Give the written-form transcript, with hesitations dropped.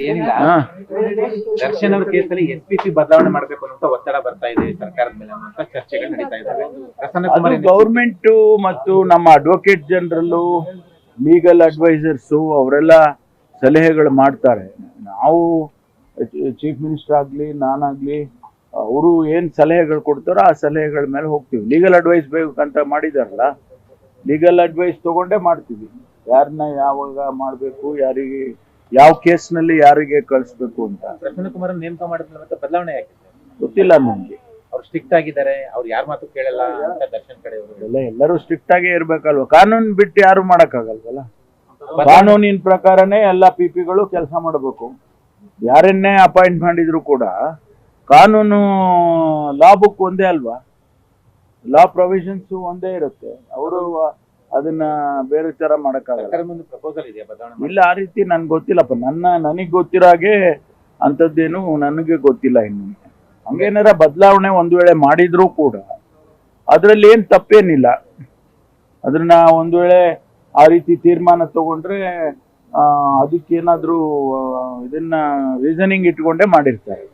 ಏನಿಲ್ಲ, ದರ್ಶನ್ ಅವ್ರ ಕೇಸಲ್ಲಿ ಎಸ್ಪಿಸಿ ಬದಲಾವಣೆ ಮಾಡಬೇಕು ಅಂತ ಒತ್ತಡ ಬರ್ತಾ ಇದೆ ಸರ್ಕಾರದ ಮೇಲೆ ಅಂತ ಚರ್ಚೆಗಳು ನಡೀತಾ ಇದ್ದಾವೆ. ಪ್ರಸನ್ನ ಕುಮಾರ್ ಗೌರ್ಮೆಂಟ್ ಮತ್ತು ನಮ್ಮ ಅಡ್ವೊಕೇಟ್ ಜನರಲ್ಲು, ಲೀಗಲ್ ಅಡ್ವೈಸರ್ಸು ಅವರೆಲ್ಲ ಸಲಹೆಗಳು ಮಾಡ್ತಾರೆ. ನಾವು ಚೀಫ್ ಮಿನಿಸ್ಟರ್ ಆಗಲಿ ನಾನಾಗ್ಲಿ ಅವರು ಏನು ಸಲಹೆಗಳು ಕೊಡ್ತಾರೋ ಆ ಸಲಹೆಗಳ ಮೇಲೆ ಹೋಗ್ತೀವಿ. ಲೀಗಲ್ ಅಡ್ವೈಸ್ ಬೇಕಂತ ಮಾಡಿದಾರಲ್ಲ, ಲೀಗಲ್ ಅಡ್ವೈಸ್ ತಗೊಂಡೇ ಮಾಡ್ತೀವಿ. ಯಾರನ್ನ ಯಾವಾಗ ಮಾಡಬೇಕು, ಯಾರಿಗೆ ಯಾವ ಕೇಸ್ನಲ್ಲಿ ಯಾರಿಗೆ ಕಳಿಸ್ಬೇಕು ಅಂತ. ಪ್ರಸನ್ನ ಕುಮಾರ್ ನೇಮಕ ಮಾಡಿದ್ರೆ ಮತ್ತೆ ಬದಲಾವಣೆ ಆಗಿದೆ ಗೊತ್ತಿಲ್ಲ ನನಗೆ. ಅವ್ರು ಸ್ಟ್ರಿಕ್ಟ್ ಆಗಿದ್ದಾರೆ, ಅವ್ರು ಯಾರ ಮಾತು ಕೇಳಲ್ಲ ಅಂತ ದರ್ಶನ್ ಕಡೆ ಎಲ್ಲರೂ ಸ್ಟ್ರಿಕ್ಟ್ ಆಗೇ ಇರ್ಬೇಕಲ್ವ. ಕಾನೂನು ಬಿಟ್ಟು ಯಾರು ಮಾಡಕ್ಕಾಗಲ್ವಲ್ಲ. ಕಾನೂನಿನ ಪ್ರಕಾರನೇ ಎಲ್ಲ ಪಿಪಿಗಳು ಕೆಲಸ ಮಾಡಬೇಕು. ಯಾರನ್ನೇ ಅಪಾಯಿಂಟ್ ಮಾಡಿದ್ರು ಕೂಡ ಕಾನೂನು ಲಾ ಬುಕ್ ಒಂದೇ ಅಲ್ವಾ, ಲಾ ಪ್ರೊವಿಷನ್ಸ್ ಒಂದೇ ಇರುತ್ತೆ. ಅವರು ಅದನ್ನ ಬೇರೆ ತರ ಮಾಡಕ್ಕಾಗಲ್ಲ. ಪ್ರಪೋಸಲ್ ಇದೆಯಾ ಬದಲಾವಣೆ? ಇಲ್ಲ, ಆ ರೀತಿ ನನ್ಗೆ ಗೊತ್ತಿಲ್ಲಪ್ಪ. ನನಗೆ ಗೊತ್ತಿರೋ ಹಾಗೆ ಅಂಥದ್ದೇನು ನನಗೆ ಗೊತ್ತಿಲ್ಲ. ಇನ್ನು ಹಂಗೇನಾರ ಬದಲಾವಣೆ ಒಂದು ವೇಳೆ ಮಾಡಿದ್ರೂ ಕೂಡ ಅದರಲ್ಲಿ ಏನು ತಪ್ಪೇನಿಲ್ಲ. ಅದನ್ನ ಒಂದು ವೇಳೆ ಆ ರೀತಿ ತೀರ್ಮಾನ ತಗೊಂಡ್ರೆ ಅದಕ್ಕೇನಾದ್ರೂ ಇದನ್ನ ರೀಸನಿಂಗ್ ಇಟ್ಕೊಂಡೇ ಮಾಡಿರ್ತಾರೆ.